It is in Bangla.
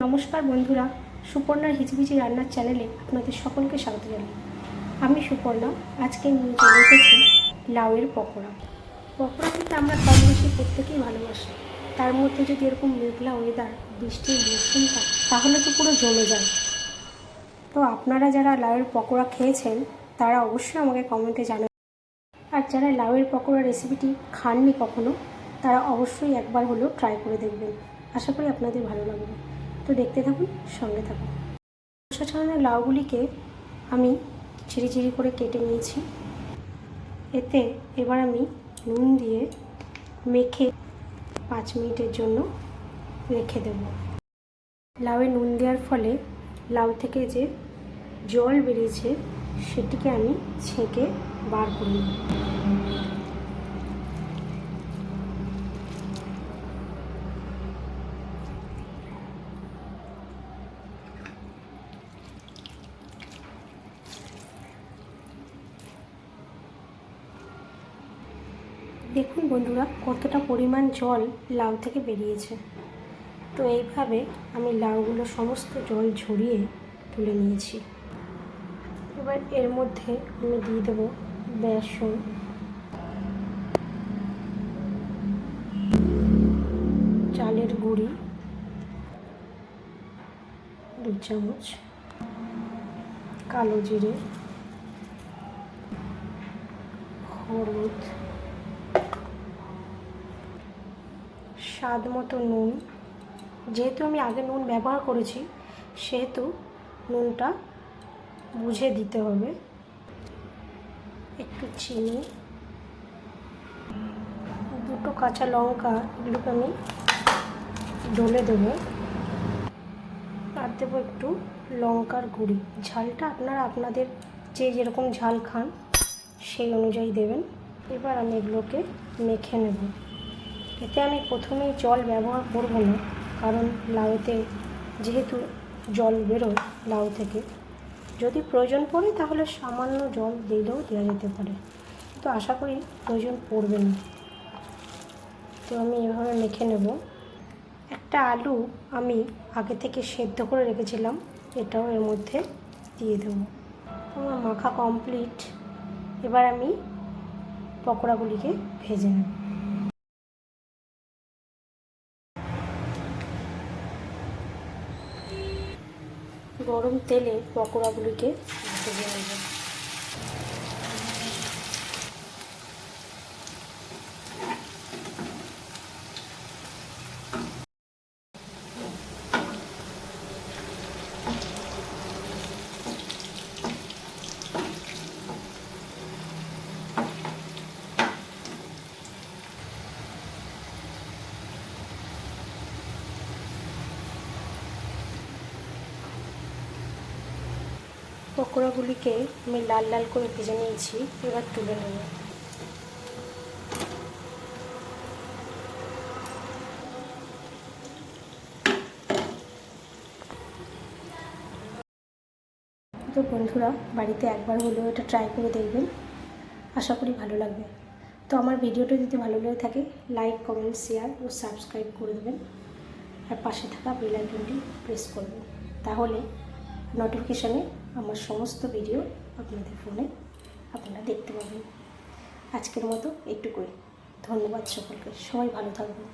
নমস্কার বন্ধুরা, সুপর্ণার হিচবিচি রান্নার চ্যানেলে আপনাদের সকলকে স্বাগত জানাই। আমি সুপর্ণা। আজকে নিয়ে চলে এসেছি লাউয়ের পকোড়া। পকোড়া খেতে আমরা কম বেশি প্রত্যেকেই ভালোবাসি। তার মধ্যে যদি এরকম মেঘলা ওয়েদার, বৃষ্টির মৌসুম থাকে তাহলে তো পুরো জমে যায়। তো আপনারা যারা লাউয়ের পকোড়া খেয়েছেন তারা অবশ্যই আমাকে কমেন্টে জানাবেন। আর যারা লাউয়ের পকোড়া রেসিপিটি খাননি কখনো তারা অবশ্যই একবার হলেও ট্রাই করে দেখবেন। আশা করি আপনাদের ভালো লাগবে। তো দেখতে থাকুন, সঙ্গে থাকুন। খোসা ছাড়ানো লাউগুলিকে আমি ঝিরি ঝিরি করে কেটে নিয়েছি। এতে এবার আমি নুন দিয়ে মেখে 5 মিনিটের জন্য রেখে দেব। লাউয়ে নুন দেওয়ার ফলে লাউ থেকে যে জল বেরিয়েছে সেটিকে আমি ছেঁকে বার করে নেব। দেখুন বন্ধুরা, কতটা পরিমাণ জল লাউ থেকে বেরিয়েছে। তো এইভাবে আমি লাউগুলো সমস্ত জল ঝরিয়ে তুলে নিয়েছি। এবার এর মধ্যে আমি দিয়ে দেব বেসন, চালের গুঁড়ি 2 চামচ, কালো জিরে, হলুদ, স্বাদ মতো নুন। যেহেতু আমি আগে নুন ব্যবহার করেছি সেহেতু নুনটা বুঝে দিতে হবে। একটু চিনি, 2 কাঁচা লঙ্কা, এগুলোকে আমি ডলে দেবো। আর দেবো একটু লঙ্কার গুঁড়ি। ঝালটা আপনারা আপনাদের যেরকম ঝাল খান সেই অনুযায়ী দেবেন। এবার আমি এগুলোকে মেখে নেব। এতে আমি প্রথমেই জল ব্যবহার করব না, কারণ লাউতে যেহেতু জল বেরোয় লাউ থেকে, যদি প্রয়োজন পড়ে তাহলে সামান্য জল দিলেও দেওয়া যেতে পারে, তো আশা করি প্রয়োজন পড়বে না। তো আমি এভাবে মেখে নেব। একটা আলু আমি আগে থেকে সেদ্ধ করে রেখেছিলাম, এটাও এর মধ্যে দিয়ে দেবো। আমার মাখা কমপ্লিট। এবার আমি পকোড়াগুলিকে ভেজে নেব। গরম তেলে পকোড়াগুলিকে ভেজে নেব। পকোড়াগুলিকে আমি লাল লাল করে ভেজে নিয়েছি, এবার তুলে নেব। তো বন্ধুরা, বাড়িতে একবার হলেও এটা ট্রাই করে দেখবেন, আশা করি ভালো লাগবে। তো আমার ভিডিওটা যদি ভালো লেগে থাকে লাইক, কমেন্ট, শেয়ার ও সাবস্ক্রাইব করে দেবেন। আর পাশে থাকা বেল আইকনটি প্রেস করবেন, তাহলে নোটিফিকেশানে আমার সমস্ত ভিডিও আপনাদের ফোনে আপনারা দেখতে পাবেন। আজকের মতো এইটুকুই। ধন্যবাদ সকলকে, সবাই ভালো থাকবেন।